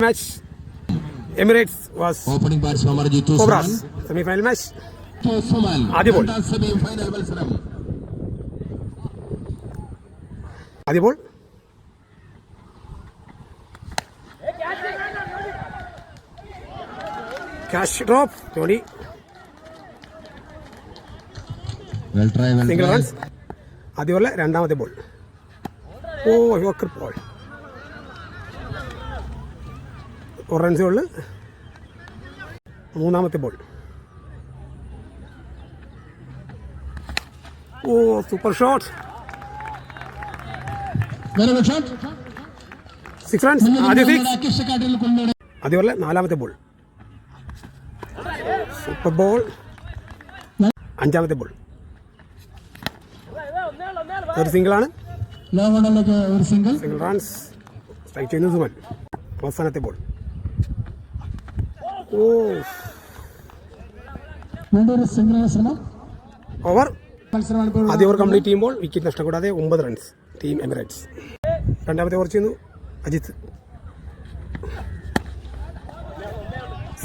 Match Emirates was opening batsman Marjitu Cobras semi-final match. ആദ്യ ball cash drop Dhoni single runs. ആദ്യ ബോളിലെ രണ്ടാമത്തെ ball. യോക്കർ ball. 4 റൺസുകളിൽ മൂന്നാമത്തെ ball. Super shot. 6 runs. ആദ്യ ബോളിലെ നാലാമത്തെ ബോൾ. Super ball. അഞ്ചാമത്തെ ബോൾ. ഒരു സിംഗിളാണ്. Single runs. സ്ട്രൈക്ക് ചെയ്യുന്നു സുമൻ. അവസാനത്തെ ബോൾ. ഓവർ. ആദ്യ ഓവർ കംപ്ലീറ്റ് ചെയ്യുമ്പോൾ വിക്കറ്റ് നഷ്ടം കൂടാതെ 9 റൺസ് ടീം എമിറേറ്റ്സ്. രണ്ടാമത്തെ ഓവർ ചെയ്യുന്നു അജിത്ത്.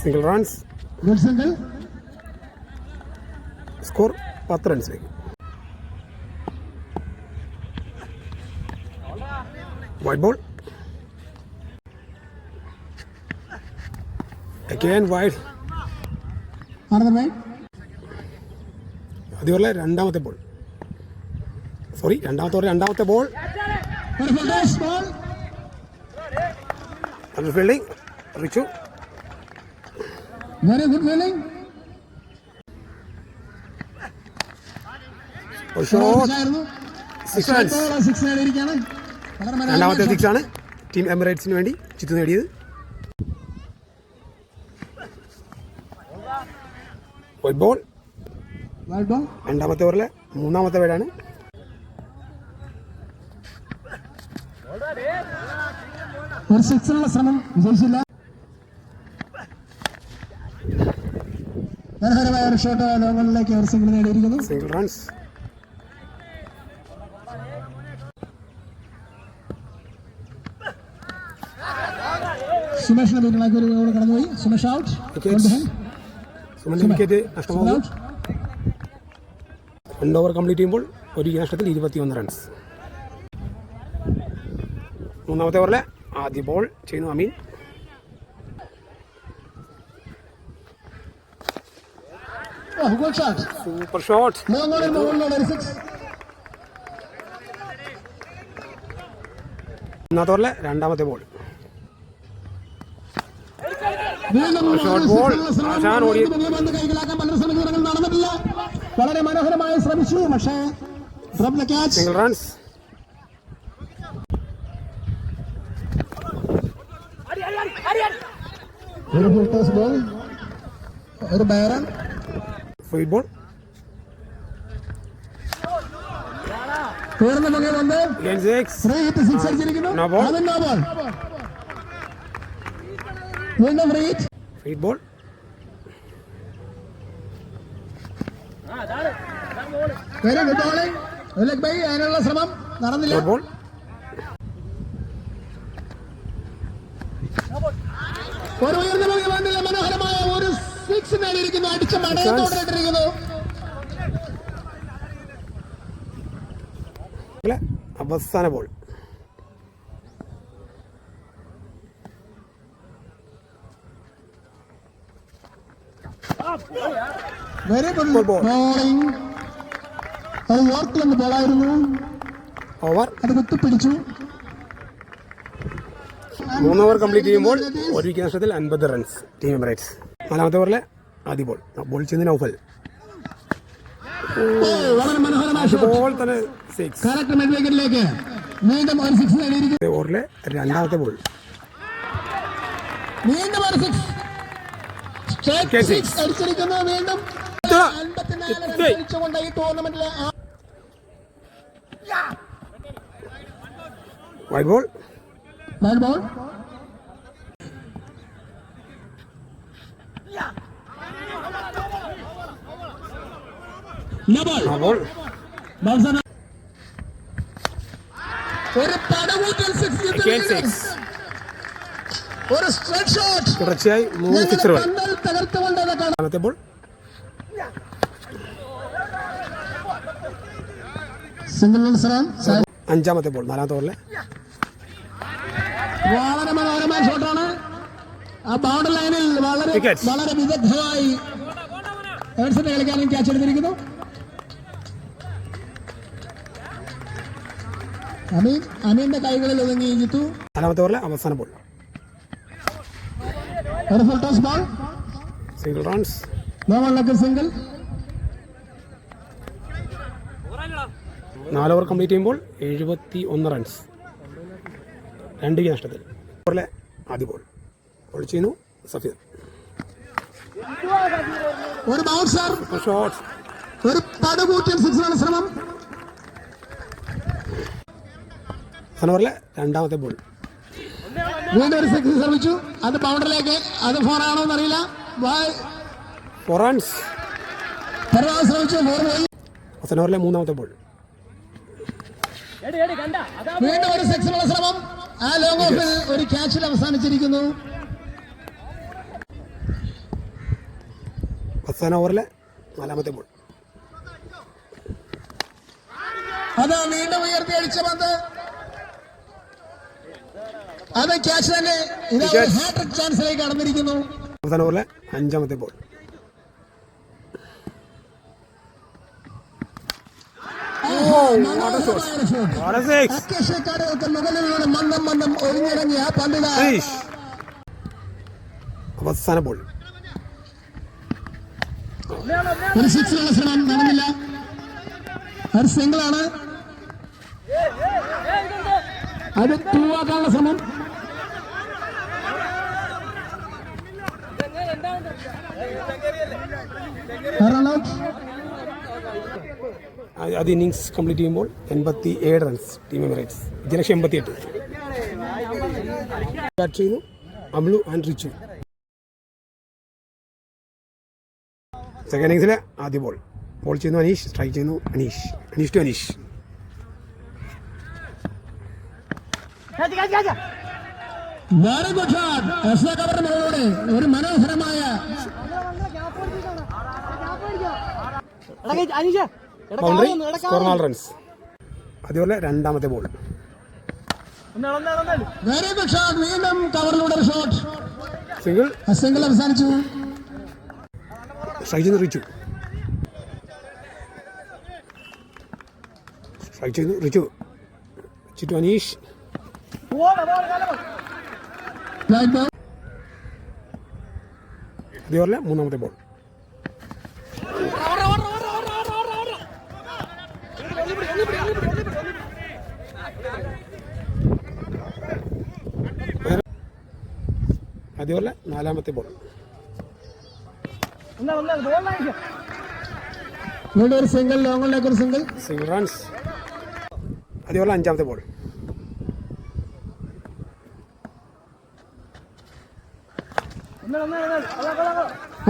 Single runs. സ്കോർ 10 റൺസിലേക്ക്. Wide ball. Again wide. അതുപോലെ രണ്ടാമത്തെ ബോൾ. രണ്ടാമത്തെ ബോൾ. ഫീൽഡിംഗ് റിച്ചു. രണ്ടാമത്തെ 6 ആണ് ടീം എമിറേറ്റ്സിന് വേണ്ടി ചിത്തു നേടിയത്. Wide ball. രണ്ടാമത്തെ ഓവറിലെ മൂന്നാമത്തെ വൈഡാണ്. ഒരു സിക്സിനുള്ള ശ്രമം വിജയിച്ചില്ല. മനോഹരമായ ഒരു ഷോട്ട് ലോകങ്ങളിലേക്ക് ഒരു സിംഗിൾ നേടിയിരിക്കുന്നു. Single runs. സുമേഷിന്റെ പിന്നിലേക്ക് ഒരു ഓവർ കടന്നുപോയി. സുമേഷ് ഔട്ട്. സുമന്റെ വിക്കറ്റ് നഷ്ടമാകുന്നു. 2 ഓവർ കംപ്ലീറ്റ് ചെയ്യുമ്പോൾ ഒരു വിക്കറ്റ് നഷ്ടത്തിൽ 21 റൺസ്. മൂന്നാമത്തെ ഓവറിലെ ആദ്യ ബോൾ ചെയ്യുന്നു അമീൻ. Super shot. ഒന്നാമത്തെ ഓവറിലെ രണ്ടാമത്തെ ബോൾ. Short ball. ആശാൻ ഓടി. നടന്നിട്ടില്ല. വളരെ മനോഹരമായി ശ്രമിച്ചു, പക്ഷേ സിംഗിൾ റൺസ്. ഒരു ഫുൾ ടോസ് ബോൾ, ഒരു ബൈറൺ. Free ball. ഉയർന്ന മുഖം വന്ന് സിക്സ് അടിച്ചിരിക്കുന്നു. വീണ്ടും free ball. Very good bowling. അതിനുള്ള ശ്രമം നടന്നില്ല. ബോൾ. ഒരു ഉയർന്ന മുഖം വന്നില്ല. മനോഹരമായ ഒരു 6 നേടിയിരിക്കുന്നു. അടിച്ച മടയത്തോടിരിക്കുന്നു. അവസാന ബോൾ. Very good bowling. അത് യോർക്കിലെന്ന് ബോളായിരുന്നു. ഓവർ. അത് കുത്തിപ്പിടിച്ചു. 3 ഓവർ കംപ്ലീറ്റ് ചെയ്യുമ്പോൾ ഒരു വിക്കറ്റ് നഷ്ടത്തിൽ 50 റൺസ് ടീം എമിറേറ്റ്സ്. നാലാമത്തെ ഓവറിലെ ആദ്യ ബോൾ. ബോൾ ചെയ്യുന്ന നൗഫൽ. ബോൾ തന്നെ 6. വീണ്ടും ഒരു 6 നേടിയിരിക്കുന്നു. ഓവറിലെ രണ്ടാമത്തെ ബോൾ. വീണ്ടും ഒരു 6 അടിച്ചിരിക്കുന്നു. വീണ്ടും 54 ഈ ടൂർണമെന്റിലെ wide ball. Wide ball. Ball. ഒരു പടകൂറ്റൽ 6. ഒരു സ്ട്രൈറ്റ് ഷോട്ട് തുടർച്ചയായി 3 സിക്സറുകൾ. തകർത്തുകൊണ്ട് രണ്ടാമത്തെ ബോൾ സിംഗിൾ മത്സരം. അഞ്ചാമത്തെ ബോൾ നാലാമത്തെ ബോളിലെ വളരെ മനോഹരമായ ഷോട്ടാണ്. ആ ബൗണ്ടറി ലൈനിൽ വളരെ Wickets. വളരെ വിദഗ്ധമായി എഡ്സന്റെ കളിക്കാരൻ ക്യാച്ച് എടുത്തിരിക്കുന്നു. അമീന്റെ കൈകളിൽ ഒതുങ്ങി ജിത്തു. നാലാമത്തെ ബോളിലെ അവസാന ബോൾ ഒരു full toss ball. Single runs. നോവലിലേക്ക് സിംഗിൾ. 4 ഓവർ കംപ്ലീറ്റ് ചെയ്യുമ്പോൾ 71 റൺസ്, 2 വിക്കറ്റ് നഷ്ടത്തിൽ. ഓവറിലെ ആദ്യ ബോൾ ബോൾ ചെയ്യുന്നു സഫീർ. ഒരു ബൗൺസർ, ഷോട്ട്. ഒരു പടുകൂറ്റൻ സിക്സിനുള്ള ശ്രമം. ഓവറിലെ രണ്ടാമത്തെ ബോൾ വീണ്ടും ഒരു സിക്സ് ശ്രമിച്ചു. അത് ബൗണ്ടറിലേക്ക്. അത് ഫോറാണോ എന്നറിയില്ല. 4 റൺസ്. ശ്രമിച്ചു. ഫോർ പോയി. ഓവറിലെ മൂന്നാമത്തെ ബോൾ വീണ്ടും ഒരു സിക്സിനുള്ള ശ്രമം. ആ ലോങ് ഓഫിൽ ഒരു ക്യാച്ചിൽ അവസാനിച്ചിരിക്കുന്നു. അവസാന ഓവറിലെ നാലാമത്തെ ബോൾ അത് വീണ്ടും ഉയർത്തി അടിച്ച പന്ത്. അത് ക്യാച്ച് തന്നെ. ഇതാ ഹാട്രിക് ചാൻസിലേക്ക് കടന്നിരിക്കുന്നു. അവസാന ഓവറിലെ അഞ്ചാമത്തെ ബോൾ മുകളിലൂടെ മന്ദം മന്ദം ഒഴിഞ്ഞിറങ്ങിയ പന്തിക. അവസാന ബോൾ ഒരു സിക്സിനുള്ള ശ്രമം നടന്നില്ല. ഒരു സിംഗിളാണ്. അത് ടൂവാക്കാനുള്ള ശ്രമം. അത് ഇന്നിങ്സ് കംപ്ലീറ്റ് ചെയ്യുമ്പോൾ 87 റൺസ് ടീം എമിറേറ്റ്സ്. ജലക്ഷം 88. ബാറ്റ് ചെയ്യുന്നു അമ്ലു ആൻഡ് റിച്ചു. സെക്കൻഡ് ഇന്നിങ്സിലെ ആദ്യ ബോൾ ബോൾ ചെയ്യുന്നു അനീഷ്. സ്ട്രൈക്ക് ചെയ്യുന്നു Aneesh. Aneesh to Aneesh. Very good shot. കവറിനോടെ ഒരു മനോഹരമായ ബൗണ്ടറി. Score 4 runs. അതുപോലെ രണ്ടാമത്തെ ബോൾ വെരി ഗുഡ് ഷോട്ട്. വീണ്ടും കവറിലൂടെ ഒരു ഷോട്ട്. സിംഗിൾ. സിംഗിൾ അവസാനിച്ചു. സ്ട്രൈക്ക് ചെയ്യുന്നു റിച്ചു. സ്ട്രൈക്ക് ചെയ്യുന്നു റിച്ചു. ടു അനീഷ്. അതുപോലെ മൂന്നാമത്തെ ബോൾ അതുപോലെ നാലാമത്തെ ബോൾ വീണ്ടും ഒരു സിംഗിൾ. ലോങ്ങിലേക്ക് ഒരു സിംഗിൾ. Single runs. അതുപോലെ അഞ്ചാമത്തെ ബോൾ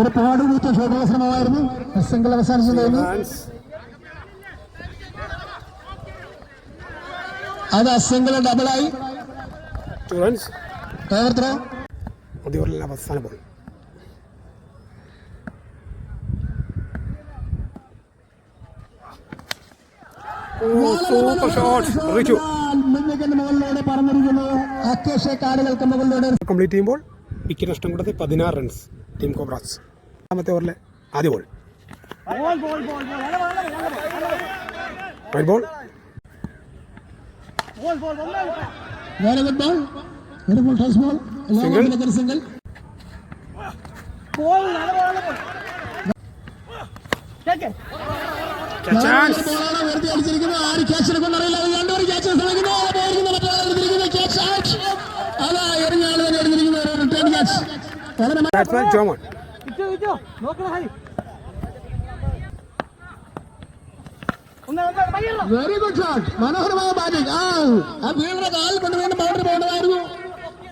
ഒരു പാടുകൂറ്റ ഷോട്ടുള്ള ശ്രമമായിരുന്നു. സിംഗിൾ അവസാനിച്ചു തോന്നുന്നു. അത് സിംഗിൾ ഡബിളായി. 2 റൺസ്. Over throw. അതുപോലെ അവസാന ബോൾ സൂപ്പർ ഷോട്ട് റിച്ചു. മുകളിലൂടെ പറഞ്ഞിരിക്കുന്നു. അക്കേഷ കാടുകൾക്ക് മുകളിലൂടെ കംപ്ലീറ്റ് ചെയ്യുമ്പോൾ വിക്കറ്റ് നഷ്ടം കൂടാതെ 16 റൺസ് ടീം കോബ്രാസ്. രണ്ടാമത്തെ ഓവറിലെ ആദ്യ ball wide ball. Very good ball. Very good toss ball. Single. Single. Chance. ബോളാണ് ഉയർത്തി അടിച്ചിരിക്കുന്നത്. ആര് ക്യാച്ച് എടുക്കുന്നറിയില്ല. രണ്ടുപേരും ക്യാച്ച് ശ്രമിക്കുന്നു. അതാ എറിഞ്ഞാൾ തന്നെ എടുത്തിരിക്കുന്ന ഒരു return catch. Batsman Jomon. Very good shot. മനോഹരമായ ബാറ്റിംഗ്. ആ ഫീൽഡറെ കാൽ കൊണ്ട് വീണ്ടും ബൗണ്ടറി പോകേണ്ടതായിരുന്നു.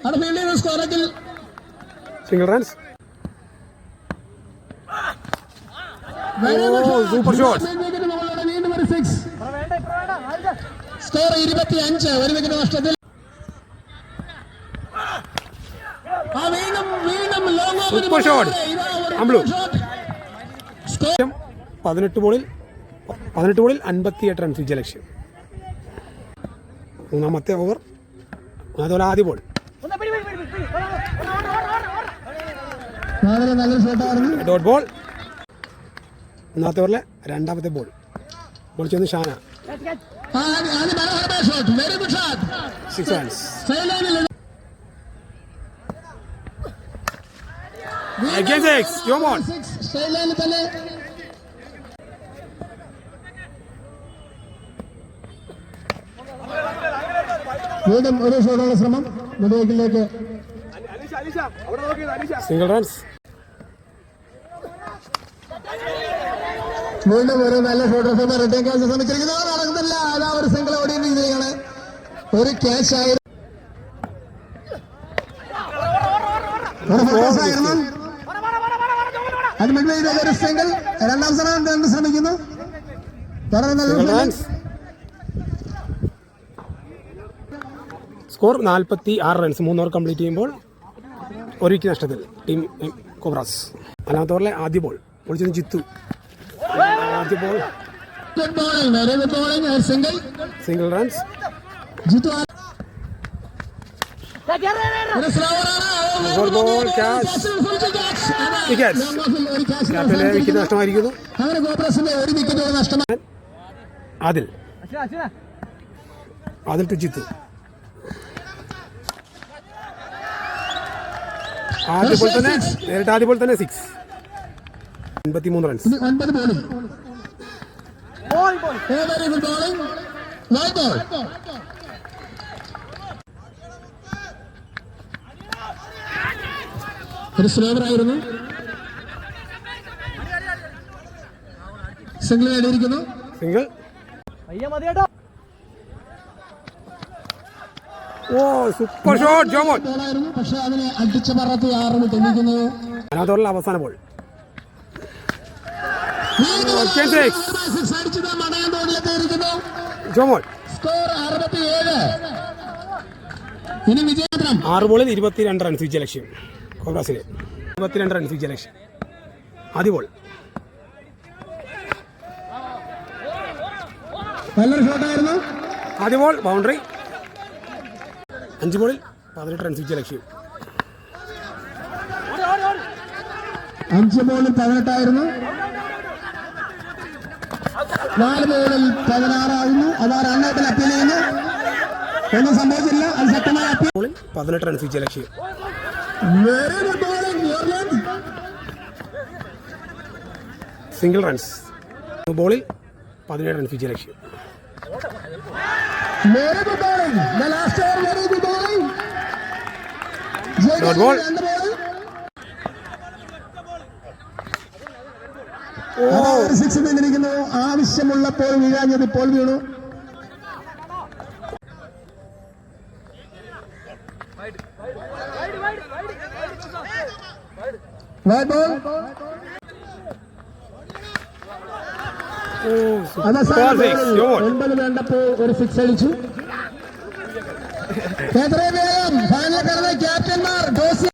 അത് ഫീൽഡ് ചെയ്ത സ്കോറത്തിൽ സിംഗിൾ റൺസ്. Super shot. വീണ്ടും ഒരു സിക്സ്. സ്കോർ 25. ഒരു വിക്കറ്റ് നഷ്ടത്തിൽ. വീണ്ടും ലോങ് സൂപ്പർ ഷോട്ട് അംബ്ലു 18 ബോളിൽ 58 റൺസ് വിജയലക്ഷ്യം. മൂന്നാമത്തെ ഓവർ അതുപോലെ ആദ്യ ബോൾ വളരെ നല്ല ഷോട്ടായിരുന്നു. Dot ball. ഒന്നാമത്തെ ഓവറിലെ രണ്ടാമത്തെ ബോൾ ചെന്ന് Shana 6 runs. Again 6. Come on. വീണ്ടും ഒരു ഷോട്ടുള്ള ശ്രമം മിഡിലേക്ക്. Single runs. വീണ്ടും ഒരു നല്ല ഷോട്ട് റിട്ടേൺ ക്യാച്ച് ശ്രമിച്ചിരിക്കുന്നത് നടക്കുന്നില്ല. അതാ ഒരു സിംഗിൾ ഓടിയിരിക്കുകയാണ്. ഒരു ക്യാച്ച് ആയിരുന്നു. അത് മിഡിലേക്ക് ഒരു സിംഗിൾ. രണ്ടാം സ്ഥലം ശ്രമിക്കുന്നു. Score 46 runs. 3 ഓവർ കംപ്ലീറ്റ് ചെയ്യുമ്പോൾ 1 വിക്കറ്റ് നഷ്ടത്തിൽ ടീം കോബ്രാസ്. നാലാമത്തെ ഓവറിലെ ആദ്യ ബോൾ ചെന്ന് ജിത്തു. ആദ്യ ബോൾ സിംഗിൾ റൺസ്. വിക്കറ്റ് നഷ്ടമായിരിക്കുന്നു. ആദിൽ ടു ജിത്തു. ആദ്യ ബോൾ തന്നെ 6. 53 റൺസ്. ഒരു സ്ലോവർ ആയിരുന്നു. സിംഗിൾ നേടിയിരിക്കുന്നു. Single. Oh super shot Jomon. പക്ഷെ അതിനെ അടിച്ചു പറത്തി 6 റൺ തെളിയിക്കുന്നു. അതിനകത്തുള്ള അവസാന ബോൾ ജോമോൻ. സ്കോർ 67. ഇനി വിജയം. 6 ബോളിൽ 22 റൺസ് വിജയലക്ഷ്യം. കോബ്രാസിലെ 22 റൺസ് വിജയലക്ഷ്യം. ആദ്യ ബോൾ നല്ലൊരു ഷോട്ടായിരുന്നു. ആദ്യ ബോൾ ബൗണ്ടറി. 5 ബോളിൽ 18 റൺസ് വിജയലക്ഷ്യം. 5 ബോളിൽ 18 ആയിരുന്നു. 4 ബോളിൽ 16 ആയിരുന്നു. അതാ റണ്ണൗട്ടിൽ അപ്പീൽ ചെയ്യുന്നു. ഒന്നും സംഭവിച്ചില്ല. അത് ശക്തമായ അപ്പീൽ. ബോളിൽ 18 റൺസ് വിജയലക്ഷ്യം. Single runs. ബോളിൽ 17 റൺസ് വിജയലക്ഷ്യം. Dot ball. സിക്സ് വീണിരിക്കുന്നു. ആവശ്യമുള്ളപ്പോൾ വീഴാഞ്ഞത് ഇപ്പോൾ വീണു. Wide ball. 9 വേണ്ടപ്പോ ഒരു 6 അടിച്ചു. എത്രയും വേഗം ഫൈനൽ കടന്ന ക്യാപ്റ്റന്മാർ